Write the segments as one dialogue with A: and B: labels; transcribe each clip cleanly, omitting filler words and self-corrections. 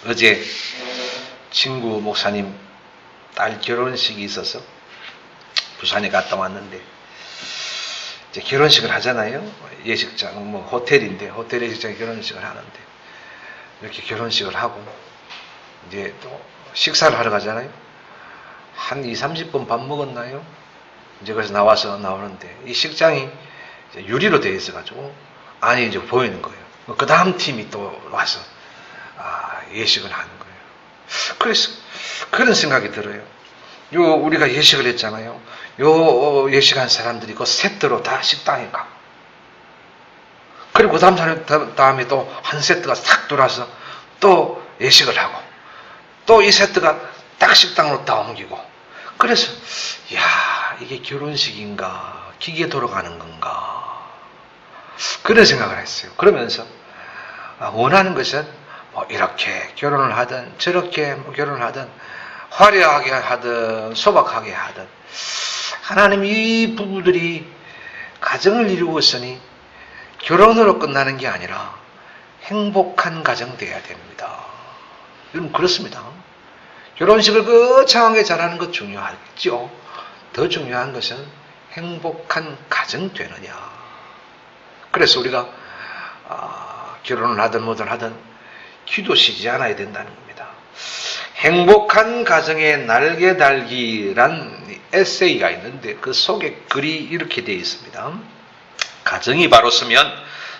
A: 어제 친구 목사님 딸 결혼식이 있어서 부산에 갔다 왔는데, 이제 결혼식을 하잖아요. 예식장, 호텔인데, 호텔 예식장에 결혼식을 하는데, 이렇게 결혼식을 하고, 이제 또 식사를 하러 가잖아요. 한 2, 30분 밥 먹었나요? 이제 그래서 나오는데, 이 식장이 유리로 되어 있어가지고, 안이 이제 보이는 거예요. 그 다음 팀이 또 와서, 예식을 하는 거예요. 그래서, 그런 생각이 들어요. 우리가 예식을 했잖아요. 예식한 사람들이 그 세트로 다 식당에 가고, 그리고 그 다음에 또 한 세트가 싹 돌아서 또 예식을 하고, 또 이 세트가 딱 식당으로 다 옮기고, 그래서, 이게 결혼식인가, 기계 돌아가는 건가, 그런 생각을 했어요. 그러면서, 원하는 것은 이렇게 결혼을 하든, 저렇게 결혼을 하든, 화려하게 하든, 소박하게 하든, 하나님 이 부부들이 가정을 이루었으니 결혼으로 끝나는 게 아니라 행복한 가정 되어야 됩니다. 여러분, 그렇습니다. 결혼식을 거창하게 잘하는 것 중요하겠죠. 더 중요한 것은 행복한 가정 되느냐. 그래서 우리가 결혼을 하든 뭐든 하든 기도 쉬지 않아야 된다는 겁니다. 행복한 가정의 날개 달기란 에세이가 있는데 그 속에 글이 이렇게 되어 있습니다. 가정이 바로 서면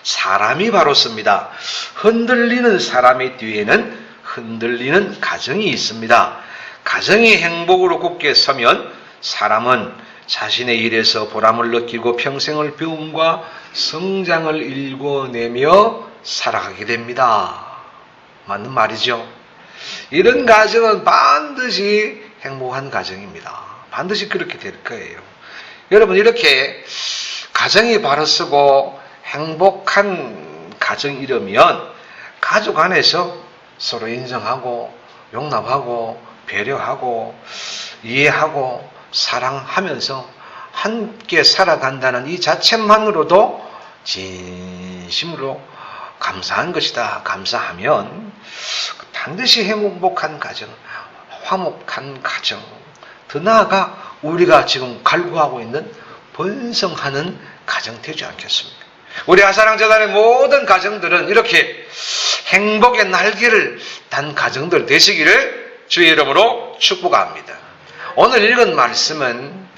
A: 사람이 바로 섭니다. 흔들리는 사람의 뒤에는 흔들리는 가정이 있습니다. 가정이 행복으로 굳게 서면 사람은 자신의 일에서 보람을 느끼고 평생을 배움과 성장을 일궈내며 살아가게 됩니다. 맞는 말이죠. 이런 가정은 반드시 행복한 가정입니다. 반드시 그렇게 될 거예요. 여러분, 이렇게 가정이 바로 서고 행복한 가정이라면 가족 안에서 서로 인정하고 용납하고 배려하고 이해하고 사랑하면서 함께 살아간다는 이 자체만으로도 진심으로 감사한 것이다. 감사하면 반드시 행복한 가정, 화목한 가정, 더 나아가 우리가 지금 갈구하고 있는 번성하는 가정 되지 않겠습니까? 우리 아사랑재단의 모든 가정들은 이렇게 행복의 날개를 단 가정들 되시기를 주의 이름으로 축복합니다. 오늘 읽은 말씀은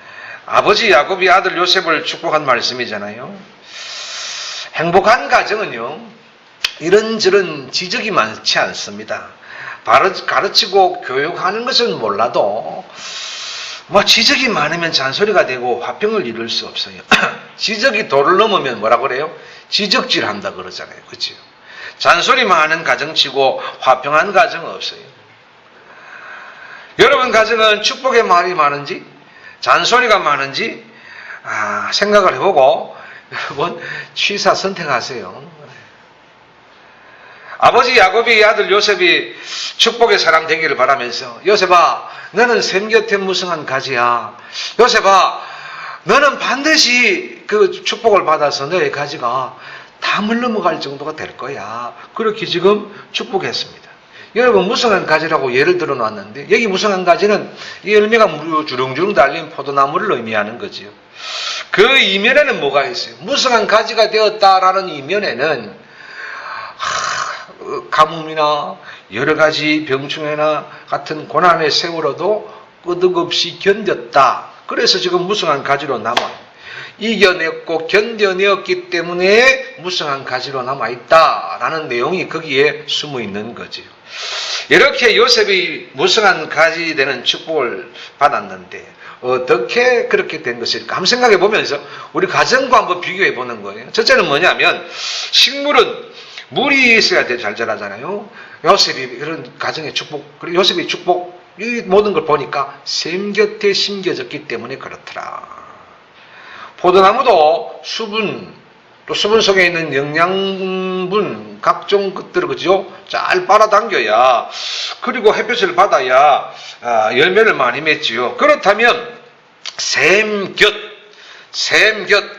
A: 아버지 야곱이 아들 요셉을 축복한 말씀이잖아요. 행복한 가정은요, 이런저런 지적이 많지 않습니다. 가르치고 교육하는 것은 몰라도 지적이 많으면 잔소리가 되고 화평을 이룰 수 없어요. 지적이 도를 넘으면 뭐라 그래요? 지적질 한다 그러잖아요. 그렇죠? 잔소리 많은 가정치고 화평한 가정은 없어요. 여러분 가정은 축복의 말이 많은지 잔소리가 많은지 생각을 해보고 여러분 취사 선택하세요. 아버지 야곱이 아들 요셉이 축복의 사람 되기를 바라면서, 요셉아, 너는 샘 곁에 무성한 가지야. 요셉아, 너는 반드시 그 축복을 받아서 너의 가지가 담을 넘어갈 정도가 될 거야. 그렇게 지금 축복했습니다. 여러분, 무성한 가지라고 예를 들어 놨는데, 여기 무성한 가지는 이 열매가 주렁주렁 달린 포도나무를 의미하는 거지요. 그 이면에는 뭐가 있어요? 무성한 가지가 되었다라는 이면에는 가뭄이나 여러 가지 병충해나 같은 고난의 세월에도 끄덕없이 견뎠다. 그래서 지금 무성한 가지로 남아요. 이겨냈고 견뎌내었기 때문에 무성한 가지로 남아있다라는 내용이 거기에 숨어 있는 거죠. 이렇게 요셉이 무성한 가지 되는 축복을 받았는데 어떻게 그렇게 된 것일까? 한번 생각해 보면서 우리 가정과 한번 비교해 보는 거예요. 첫째는 뭐냐면, 식물은 물이 있어야 잘 자라잖아요. 요셉이 이런 가정의 축복, 그리고 요셉의 축복, 이 모든 걸 보니까 샘 곁에 심겨졌기 때문에 그렇더라. 포도나무도 수분, 또 수분 속에 있는 영양분, 각종 것들을 그죠? 잘 빨아당겨야, 그리고 햇볕을 받아야 열매를 많이 맺지요. 그렇다면 샘 곁,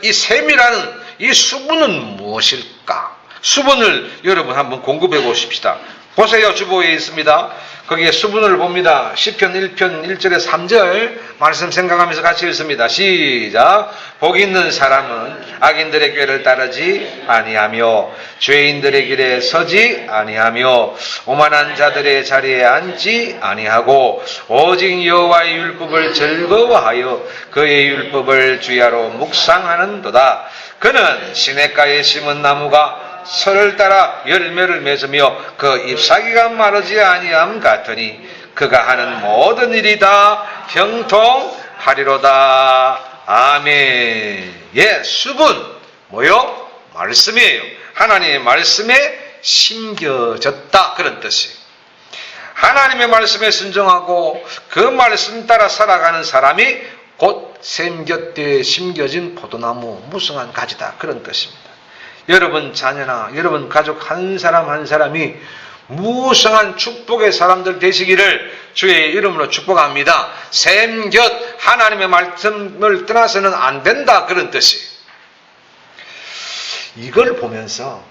A: 이 샘이라는 이 수분은 무엇일까? 수분을 여러분 한번 공급해 보십시다. 보세요. 주보에 있습니다. 거기에 수분을 봅니다. 시편 1편 1절에 3절 말씀 생각하면서 같이 읽습니다. 시작. 복 있는 사람은 악인들의 꾀를 따르지 아니하며 죄인들의 길에 서지 아니하며 오만한 자들의 자리에 앉지 아니하고 오직 여호와의 율법을 즐거워하여 그의 율법을 주야로 묵상하는도다. 그는 시냇가에 심은 나무가 설을 따라 열매를 맺으며 그 잎사귀가 마르지 아니함 같으니 그가 하는 모든 일이 다 형통하리로다. 아멘. 예, 수분 뭐요? 말씀이에요. 하나님의 말씀에 심겨졌다, 그런 뜻이에요. 하나님의 말씀에 순종하고 그 말씀 따라 살아가는 사람이 곧 샘 곁에 심겨진 포도나무 무성한 가지다, 그런 뜻입니다. 여러분 자녀나 여러분 가족 한 사람 한 사람이 무성한 축복의 사람들 되시기를 주의 이름으로 축복합니다. 샘 곁 하나님의 말씀을 떠나서는 안 된다, 그런 뜻이에요. 이걸 보면서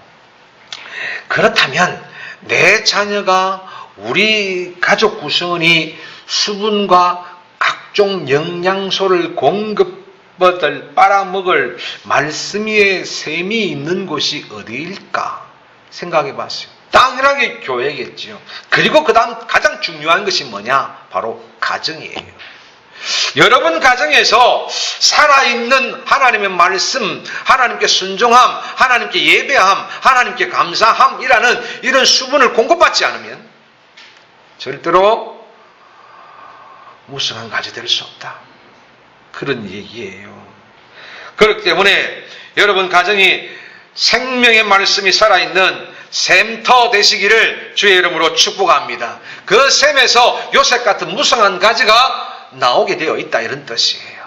A: 그렇다면 내 자녀가 우리 가족 구성원이 수분과 각종 영양소를 빨아먹을 말씀 위에 샘이 있는 곳이 어디일까 생각해 봤어요. 당연하게 교회겠지요. 그리고 그 다음 가장 중요한 것이 뭐냐? 바로 가정이에요. 여러분 가정에서 살아있는 하나님의 말씀, 하나님께 순종함, 하나님께 예배함, 하나님께 감사함이라는 이런 수분을 공급받지 않으면 절대로 무성한 가지 될 수 없다, 그런 얘기예요. 그렇기 때문에 여러분 가정이 생명의 말씀이 살아있는 샘터 되시기를 주의 이름으로 축복합니다. 그 샘에서 요셉 같은 무성한 가지가 나오게 되어 있다, 이런 뜻이에요.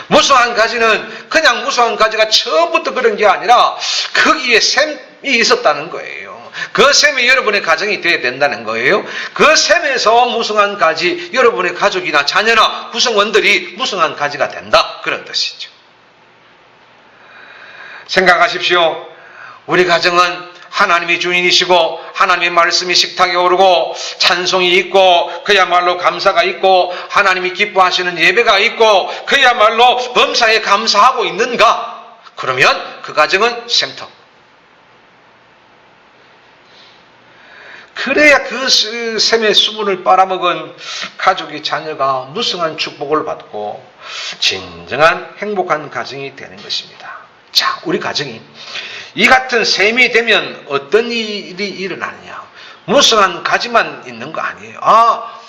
A: 무성한 가지는 그냥 무성한 가지가 처음부터 그런 게 아니라 거기에 샘이 있었다는 거예요. 그 샘이 여러분의 가정이 되어야 된다는 거예요. 그 샘에서 무성한 가지, 여러분의 가족이나 자녀나 구성원들이 무성한 가지가 된다, 그런 뜻이죠. 생각하십시오. 우리 가정은 하나님이 주인이시고 하나님의 말씀이 식탁에 오르고 찬송이 있고 그야말로 감사가 있고 하나님이 기뻐하시는 예배가 있고 그야말로 범사에 감사하고 있는가? 그러면 그 가정은 샘터. 그래야 그 샘의 수분을 빨아먹은 가족의 자녀가 무성한 축복을 받고 진정한 행복한 가정이 되는 것입니다. 자, 우리 가정이 이 같은 샘이 되면 어떤 일이 일어나느냐? 무성한 가지만 있는 거 아니에요.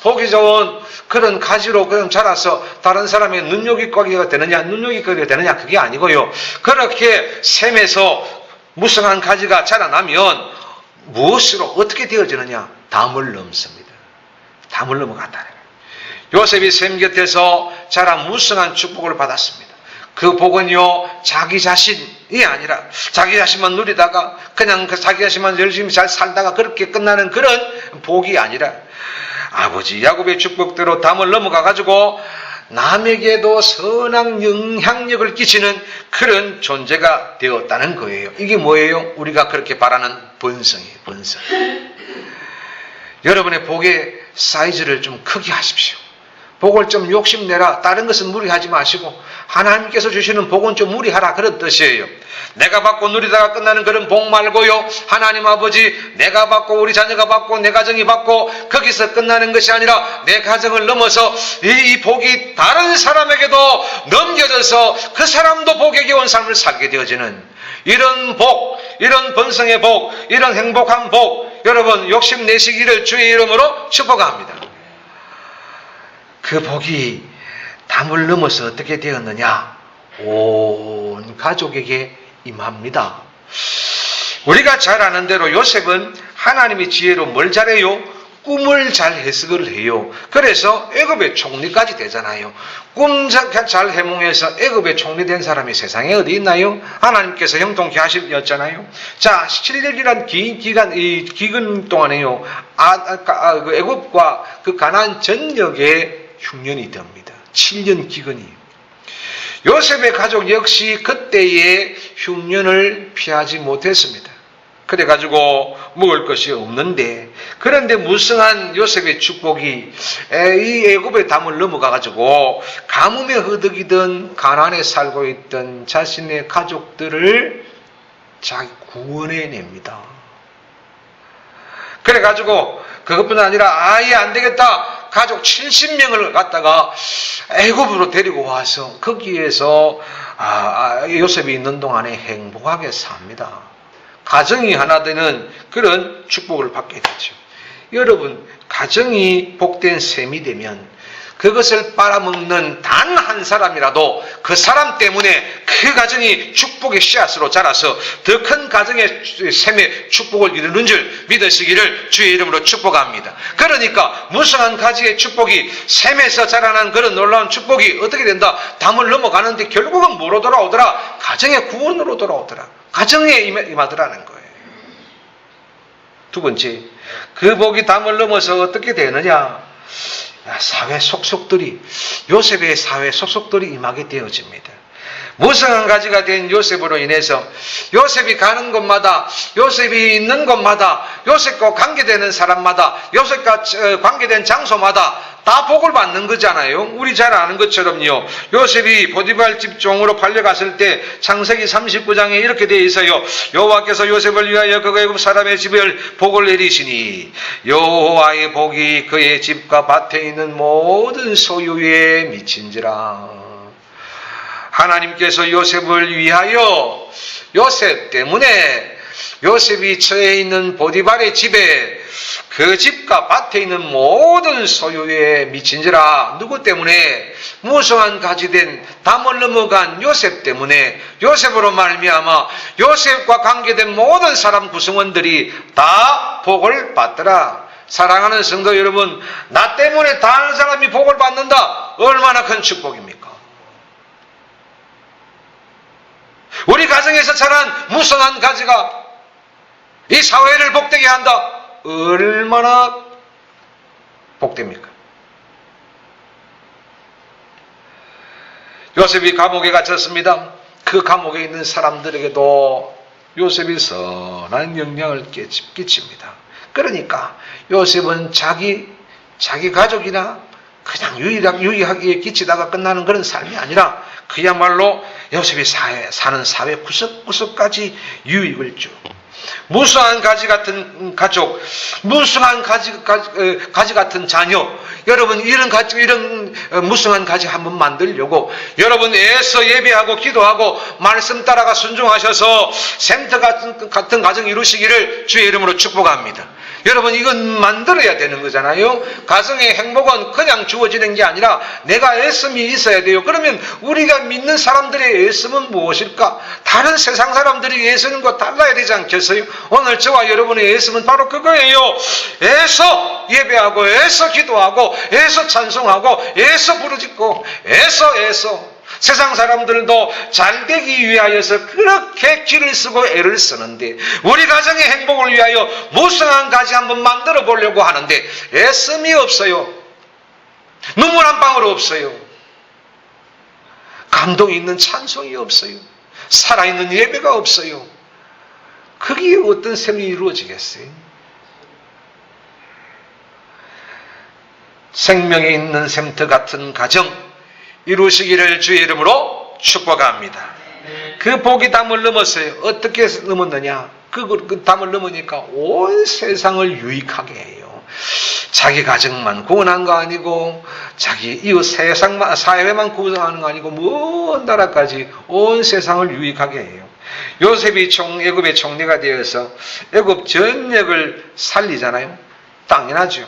A: 보기 좋은 그런 가지로 그냥 자라서 다른 사람의 눈요깃거리가 되느냐, 눈요깃거리가 되느냐, 그게 아니고요. 그렇게 샘에서 무성한 가지가 자라나면 무엇으로 어떻게 되어지느냐? 담을 넘습니다. 담을 넘어간다는 거예요. 요셉이 샘 곁에서 자란 무성한 축복을 받았습니다. 그 복은요, 자기 자신이 아니라 자기 자신만 누리다가 그냥 자기 자신만 열심히 잘 살다가 그렇게 끝나는 그런 복이 아니라 아버지 야곱의 축복대로 담을 넘어가 가지고 남에게도 선한 영향력을 끼치는 그런 존재가 되었다는 거예요. 이게 뭐예요? 우리가 그렇게 바라는 본성이에요. 본성. 여러분의 복의 사이즈를 좀 크게 하십시오. 복을 좀 욕심내라. 다른 것은 무리하지 마시고 하나님께서 주시는 복은 좀 무리하라, 그런 뜻이에요. 내가 받고 누리다가 끝나는 그런 복 말고요, 하나님 아버지 내가 받고 우리 자녀가 받고 내 가정이 받고 거기서 끝나는 것이 아니라 내 가정을 넘어서 이 복이 다른 사람에게도 넘겨져서 그 사람도 복에 겨운 삶을 살게 되어지는 이런 복, 이런 번성의 복, 이런 행복한 복, 여러분 욕심내시기를 주의 이름으로 축복합니다. 그 복이 담을 넘어서 어떻게 되었느냐? 온 가족에게 임합니다. 우리가 잘 아는 대로 요셉은 하나님의 지혜로 뭘 잘해요? 꿈을 잘 해석을 해요. 그래서 애굽의 총리까지 되잖아요. 꿈 잘 해몽해서 애굽의 총리 된 사람이 세상에 어디 있나요? 하나님께서 형통케 하셨잖아요. 자, 7년이란 긴 기간, 이 기근 동안에요, 그 애굽과 그 가나안 전역에 흉년이 됩니다. 7년 기근이에요. 요셉의 가족 역시 그때의 흉년을 피하지 못했습니다. 그래가지고 먹을 것이 없는데, 그런데 무성한 요셉의 축복이 이 애굽의 담을 넘어가가지고 가뭄에 허덕이던 가나안에 살고 있던 자신의 가족들을 자기 구원해냅니다. 그래가지고 그것뿐 아니라 아예 안 되겠다, 가족 70명을 갖다가 애굽으로 데리고 와서 거기에서 요셉이 있는 동안에 행복하게 삽니다. 가정이 하나 되는 그런 축복을 받게 되죠. 여러분, 가정이 복된 셈이 되면 그것을 빨아먹는 단 한 사람이라도 그 사람 때문에 그 가정이 축복의 씨앗으로 자라서 더 큰 가정의 셈의 축복을 이루는 줄 믿으시기를 주의 이름으로 축복합니다. 그러니까 무성한 가지의 축복이 셈에서 자라난 그런 놀라운 축복이 어떻게 된다? 담을 넘어가는데 결국은 뭐로 돌아오더라? 가정의 구원으로 돌아오더라. 가정에 임하더라는 거예요. 두 번째, 그 복이 담을 넘어서 어떻게 되느냐? 사회 속속들이, 요셉의 사회 속속들이 임하게 되어집니다. 무성한 가지가 된 요셉으로 인해서 요셉이 가는 곳마다, 요셉이 있는 곳마다, 요셉과 관계되는 사람마다, 요셉과 관계된 장소마다 다 복을 받는 거잖아요. 우리 잘 아는 것처럼요, 요셉이 보디발 집 종으로 팔려갔을 때 창세기 39장에 이렇게 되어 있어요. 여호와께서 요셉을 위하여 그 애굽 사람의 집을 복을 내리시니 여호와의 복이 그의 집과 밭에 있는 모든 소유에 미친지라. 하나님께서 요셉을 위하여, 요셉 때문에 요셉이 처해 있는 보디발의 집에, 그 집과 밭에 있는 모든 소유에 미친지라. 누구 때문에? 무성한 가지된 담을 넘어간 요셉 때문에, 요셉으로 말미암아 요셉과 관계된 모든 사람 구성원들이 다 복을 받더라. 사랑하는 성도 여러분, 나 때문에 다른 사람이 복을 받는다. 얼마나 큰 축복입니까? 우리 가정에서 자란 무성한 가지가 이 사회를 복되게 한다. 얼마나 복됩니까? 요셉이 감옥에 갇혔습니다. 그 감옥에 있는 사람들에게도 요셉이 선한 영향을 끼칩니다. 그러니까 요셉은 자기 가족이나 그냥 유의하게 끼치다가 끝나는 그런 삶이 아니라 그야말로 요셉이 사는 사회 구석구석까지 유익을 줘. 무수한 가지 같은 가족, 무수한 가지 같은 자녀. 여러분, 이런 무수한 가지 한번 만들려고 여러분 애써 예배하고 기도하고 말씀 따라가 순종하셔서 샘터 같은 가정 이루시기를 주의 이름으로 축복합니다. 여러분, 이건 만들어야 되는 거잖아요. 가정의 행복은 그냥 주어지는 게 아니라 내가 애씀이 있어야 돼요. 그러면 우리가 믿는 사람들의 애씀은 무엇일까? 다른 세상 사람들이 애쓰는 거 달라야 되지 않겠어요? 오늘 저와 여러분의 애씀은 바로 그거예요. 애써 예배하고, 애써 기도하고, 애써 찬송하고, 애써 부르짖고, 애써 세상 사람들도 잘되기 위하여서 그렇게 길을 쓰고 애를 쓰는데, 우리 가정의 행복을 위하여 무성한 가지 한번 만들어 보려고 하는데 애씀이 없어요. 눈물 한 방울 없어요. 감동이 있는 찬송이 없어요. 살아있는 예배가 없어요. 거기에 어떤 셈이 이루어지겠어요? 생명에 있는 샘터 같은 가정 이루시기를 주의 이름으로 축복합니다. 그 복이 담을 넘었어요. 어떻게 넘었느냐? 그 담을 넘으니까 온 세상을 유익하게 해요. 자기 가정만 구원한 거 아니고, 자기 이웃 사회만 구원하는 거 아니고, 먼 나라까지 온 세상을 유익하게 해요. 요셉이 애굽의 총리가 되어서 애굽 전역을 살리잖아요. 당연하죠.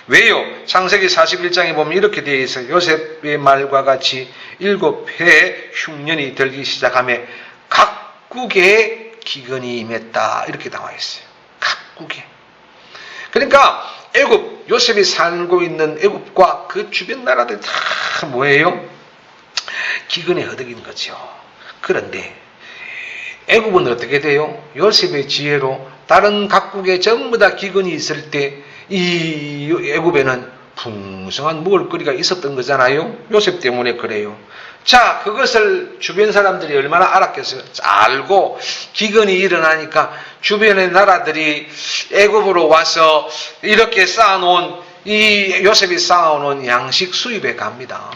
A: 왜요? 창세기 41장에 보면 이렇게 되어 있어요. 요셉의 말과 같이 7해 흉년이 들기 시작하며 각국에 기근이 임했다. 이렇게 나와 있어요. 각국에. 그러니까 애굽, 요셉이 살고 있는 애굽과 그 주변 나라들 다 뭐예요? 기근에 허덕인 거죠. 그런데 애굽은 어떻게 돼요? 요셉의 지혜로 다른 각국에 전부 다 기근이 있을 때 이 애굽에는 풍성한 먹을거리가 있었던 거잖아요. 요셉 때문에 그래요. 자, 그것을 주변 사람들이 얼마나 알았겠어요. 알고 기근이 일어나니까 주변의 나라들이 애굽으로 와서 이렇게 쌓아놓은 이 요셉이 쌓아놓은 양식 수입에 갑니다.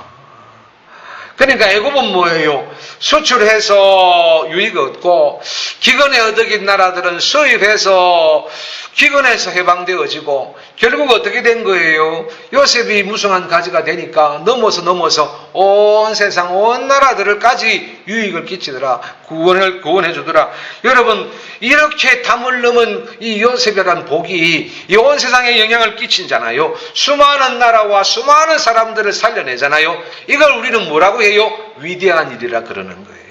A: 그러니까 애굽은 뭐예요? 수출해서 유익 얻고 기근에 얻어긴 나라들은 수입해서 기근에서 해방되어지고 결국 어떻게 된 거예요? 요셉이 무성한 가지가 되니까 넘어서 온 세상 온 나라들을까지 유익을 끼치더라. 구원해 주더라. 여러분, 이렇게 담을 넘은 이 요셉이라는 복이 이 온 세상에 영향을 끼친잖아요. 수많은 나라와 수많은 사람들을 살려내잖아요. 이걸 우리는 뭐라고 해요? 위대한 일이라 그러는 거예요.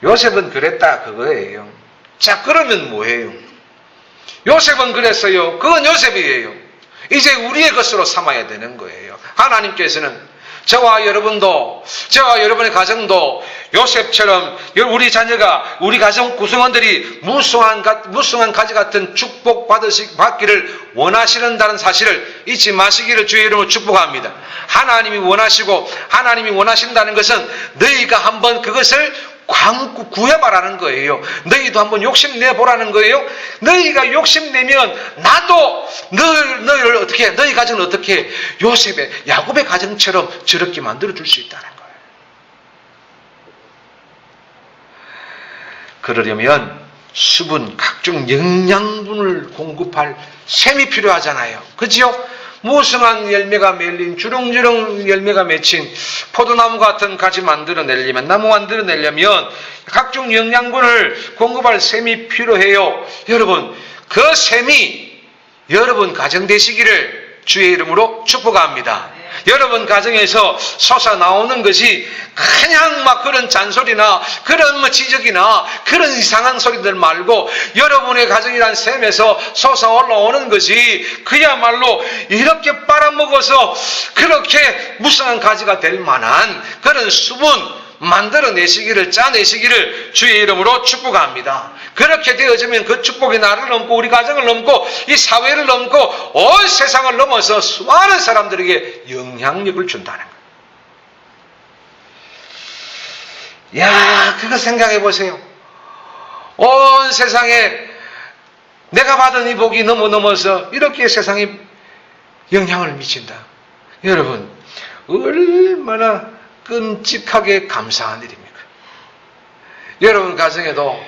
A: 요셉은 그랬다 그거예요. 자, 그러면 뭐예요? 요셉은 그랬어요. 그건 요셉이에요. 이제 우리의 것으로 삼아야 되는 거예요. 하나님께서는 저와 여러분도, 저와 여러분의 가정도 요셉처럼 우리 자녀가, 우리 가정 구성원들이 무성한 가지 같은 축복 받기를 원하시는다는 사실을 잊지 마시기를 주의 이름으로 축복합니다. 하나님이 원하시고 하나님이 원하신다는 것은 너희가 한번 그것을 구해봐라는 거예요. 너희도 한번 욕심내보라는 거예요. 너희가 욕심내면 나도 너희를 어떻게, 너희 가정을 어떻게 요셉의, 야곱의 가정처럼 저렇게 만들어줄 수 있다는 거예요. 그러려면 수분, 각종 영양분을 공급할 셈이 필요하잖아요. 그죠? 무성한 열매가 맺린, 주렁주렁 열매가 맺힌 포도나무 같은 가지 만들어내려면, 나무 만들어내려면 각종 영양분을 공급할 셈이 필요해요. 여러분, 그 셈이 여러분 가정 되시기를 주의 이름으로 축복합니다. 여러분 가정에서 솟아나오는 것이 그냥 막 그런 잔소리나 그런 지적이나 그런 이상한 소리들 말고 여러분의 가정이란 셈에서 솟아올라오는 것이 그야말로 이렇게 빨아먹어서 그렇게 무성한 가지가 될 만한 그런 수분 만들어내시기를, 짜내시기를 주의 이름으로 축복합니다. 그렇게 되어지면 그 축복이 나를 넘고 우리 가정을 넘고 이 사회를 넘고 온 세상을 넘어서 수많은 사람들에게 영향력을 준다는 거예요. 야, 그거 생각해 보세요. 온 세상에 내가 받은 이 복이 넘어서 이렇게 세상에 영향을 미친다. 여러분, 얼마나 끔찍하게 감사한 일입니까? 여러분 가정에도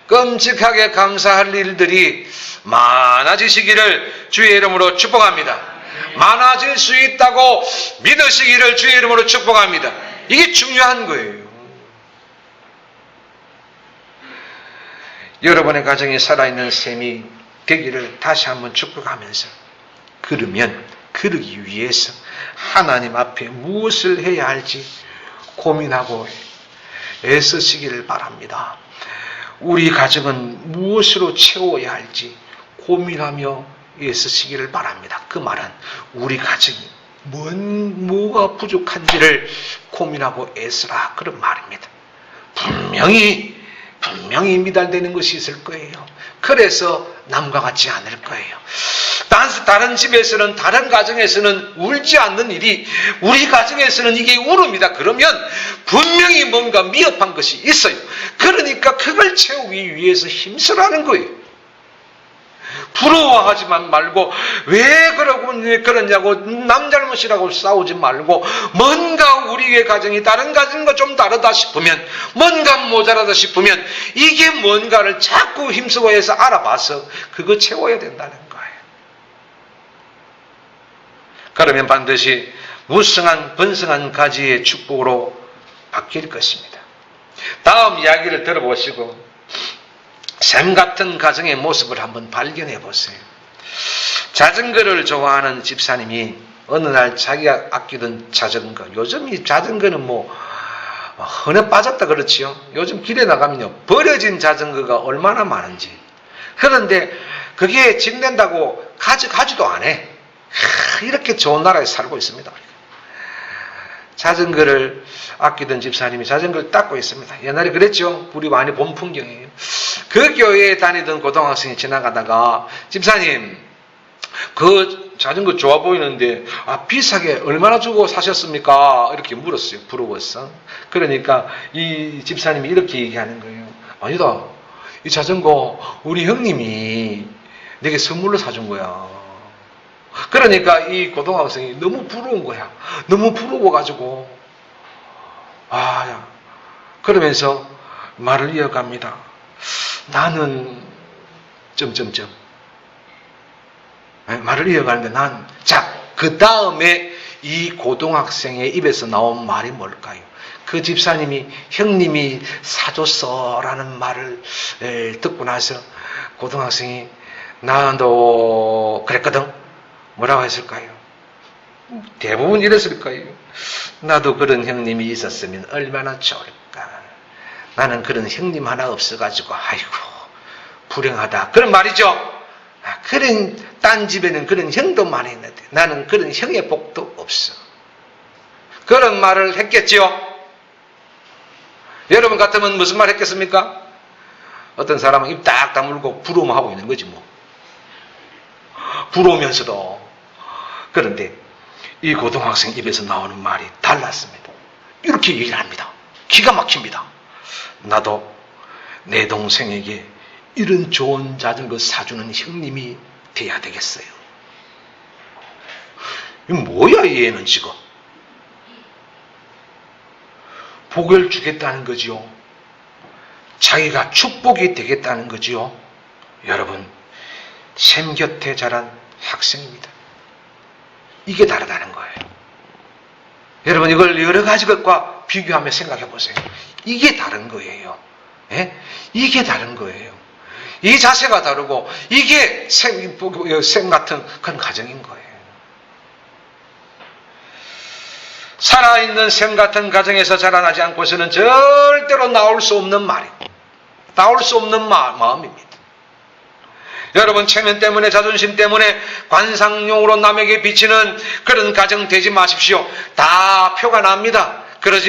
A: 끔찍하게 감사할 일들이 많아지시기를 주의 이름으로 축복합니다. 많아질 수 있다고 믿으시기를 주의 이름으로 축복합니다. 이게 중요한 거예요. 여러분의 가정에 살아있는 셈이 되기를 다시 한번 축복하면서, 그러기 위해서 하나님 앞에 무엇을 해야 할지 고민하고 애쓰시기를 바랍니다. 우리 가정은 무엇으로 채워야 할지 고민하며 애쓰시기를 바랍니다. 그 말은 우리 가정이 뭐가 부족한지를 고민하고 애쓰라, 그런 말입니다. 분명히 미달되는 것이 있을 거예요. 그래서 남과 같지 않을 거예요. 다른 집에서는, 다른 가정에서는 울지 않는 일이 우리 가정에서는 이게 울음이다. 그러면 분명히 뭔가 미흡한 것이 있어요. 그러니까 그걸 채우기 위해서 힘쓰라는 거예요. 부러워하지만 말고, 왜 그러냐고 남 잘못이라고 싸우지 말고, 뭔가 우리의 가정이 다른 가정과 좀 다르다 싶으면, 뭔가 모자라다 싶으면 이게 뭔가를 자꾸 힘쓰고 해서 알아봐서 그거 채워야 된다는 거예요. 그러면 반드시 무성한 번성한 가지의 축복으로 바뀔 것입니다. 다음 이야기를 들어보시고 샘 같은 가정의 모습을 한번 발견해 보세요. 자전거를 좋아하는 집사님이 어느 날 자기가 아끼던 자전거, 요즘 이 자전거는 흔해 빠졌다 그렇지요. 요즘 길에 나가면요, 버려진 자전거가 얼마나 많은지. 그런데 그게 짓는다고 가지도 안 해. 이렇게 좋은 나라에 살고 있습니다. 자전거를 아끼던 집사님이 자전거를 닦고 있습니다. 옛날에 그랬죠. 우리 많이 본 풍경이에요. 그 교회에 다니던 고등학생이 지나가다가 집사님 그 자전거 좋아 보이는데 비싸게 얼마나 주고 사셨습니까? 이렇게 물었어요. 부러워서. 그러니까 이 집사님이 이렇게 얘기하는 거예요. 아니다. 이 자전거 우리 형님이 내게 선물로 사준 거야. 그러니까 이 고등학생이 너무 부러운 거야. 너무 부러워가지고 그러면서 말을 이어갑니다. 나는 말을 이어가는데 그 다음에 이 고등학생의 입에서 나온 말이 뭘까요? 그 집사님이 형님이 사줬어라는 말을 듣고 나서 고등학생이 나도 그랬거든. 뭐라고 했을까요? 대부분 이랬을 거예요. 나도 그런 형님이 있었으면 얼마나 좋을까. 나는 그런 형님 하나 없어가지고 아이고 불행하다. 그런 말이죠. 그런 딴 집에는 그런 형도 많이 있는데 나는 그런 형의 복도 없어. 그런 말을 했겠지요. 여러분 같으면 무슨 말 했겠습니까? 어떤 사람은 입 딱 다물고 부러움하고 있는 거지 뭐. 부러우면서도. 그런데 이 고등학생 입에서 나오는 말이 달랐습니다. 이렇게 얘기를 합니다. 기가 막힙니다. 나도 내 동생에게 이런 좋은 자전거 사주는 형님이 돼야 되겠어요. 이 뭐야 얘는 지금. 복을 주겠다는 거지요. 자기가 축복이 되겠다는 거지요. 여러분, 샘 곁에 자란 학생입니다. 이게 다르다는 거예요. 여러분 이걸 여러 가지 것과 비교하며 생각해 보세요. 이게 다른 거예요. 예? 이게 다른 거예요. 이 자세가 다르고 이게 샘 같은 그런 가정인 거예요. 살아있는 샘 같은 가정에서 자라나지 않고서는 절대로 나올 수 없는 말이고 나올 수 없는 마음입니다. 여러분 체면 때문에 자존심 때문에 관상용으로 남에게 비치는 그런 가정 되지 마십시오. 다 표가 납니다.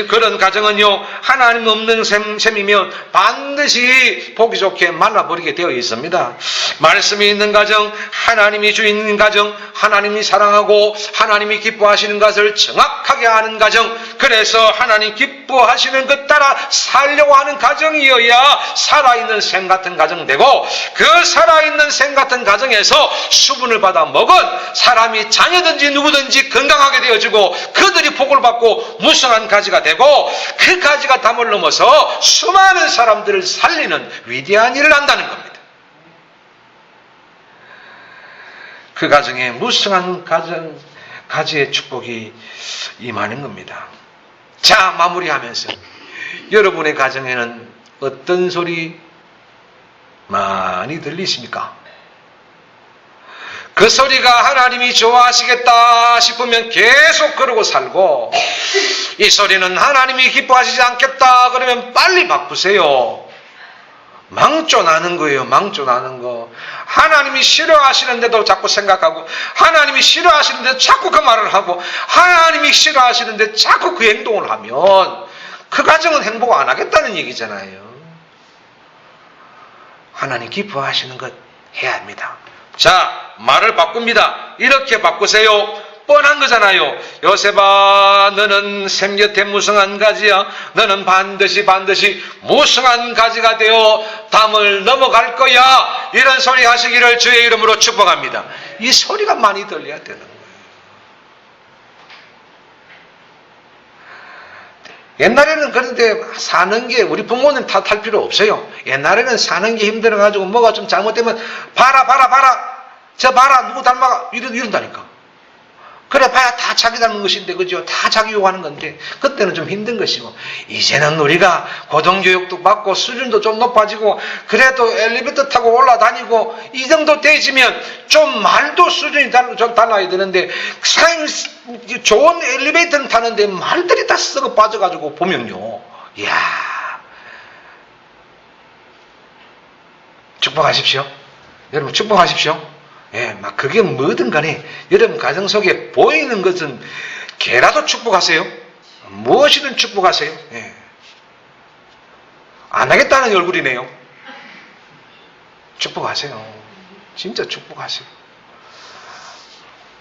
A: 그런 가정은요 하나님 없는 셈이면 반드시 보기 좋게 말라버리게 되어 있습니다. 말씀이 있는 가정, 하나님이 주인인 가정, 하나님이 사랑하고 하나님이 기뻐하시는 것을 정확하게 아는 가정, 그래서 하나님 기뻐하시는 것 따라 살려고 하는 가정이어야 살아있는 샘 같은 가정 되고, 그 살아있는 샘 같은 가정에서 수분을 받아 먹은 사람이 자녀든지 누구든지 건강하게 되어지고 그들이 복을 받고 무성한 가지가 되고 그 가지가 담을 넘어서 수많은 사람들을 살리는 위대한 일을 한다는 겁니다. 그 가정에 무성한 가지의 축복이 임하는 겁니다. 자, 마무리하면서 여러분의 가정에는 어떤 소리 많이 들리십니까? 그 소리가 하나님이 좋아하시겠다 싶으면 계속 그러고 살고, 이 소리는 하나님이 기뻐하시지 않겠다 그러면 빨리 바꾸세요. 망조나는 거예요. 망조나는 거. 하나님이 싫어하시는데도 자꾸 생각하고, 하나님이 싫어하시는데 자꾸 그 말을 하고, 하나님이 싫어하시는데 자꾸 그 행동을 하면 그 가정은 행복 안 하겠다는 얘기잖아요. 하나님 기뻐하시는 것 해야 합니다. 자, 말을 바꿉니다. 이렇게 바꾸세요. 뻔한 거잖아요. 요셉아, 너는 샘 곁에 무성한 가지야. 너는 반드시 무성한 가지가 되어 담을 넘어갈 거야. 이런 소리 하시기를 주의 이름으로 축복합니다. 이 소리가 많이 들려야 되는 거예요. 옛날에는 그런데 사는 게, 우리 부모는 탓할 필요 없어요. 옛날에는 사는 게 힘들어가지고 뭐가 좀 잘못되면 봐라 저 봐라 누구 닮아가 이런다니까. 그래 봐야 다 자기 닮은 것인데, 그죠? 다 자기 욕하는 건데, 그때는 좀 힘든 것이고, 이제는 우리가 고등교육도 받고 수준도 좀 높아지고, 그래도 엘리베이터 타고 올라다니고 이 정도 되지면 좀 말도 수준이 좀 달라야 되는데, 좋은 엘리베이터는 타는데 말들이 다 썩어 빠져가지고 보면요, 이야, 축복하십시오. 여러분 축복하십시오. 예, 막 그게 뭐든 간에 여러분 가정 속에 보이는 것은 개라도 축복하세요. 무엇이든 축복하세요. 예. 안 하겠다는 얼굴이네요. 축복하세요. 진짜 축복하세요.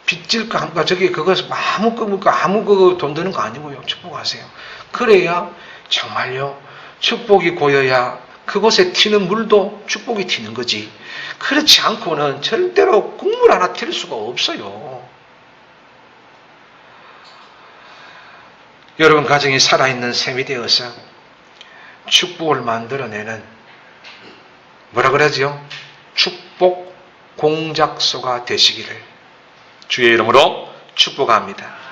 A: 빚질 거 한가 저기 그것을 아무 돈 드는 거 아니고요. 축복하세요. 그래야 정말요. 축복이 고여야 그곳에 튀는 물도 축복이 튀는 거지. 그렇지 않고는 절대로 국물 하나 튈 수가 없어요. 여러분 가정이 살아있는 셈이 되어서 축복을 만들어내는 뭐라 그러죠? 축복 공작소가 되시기를 주의 이름으로 축복합니다.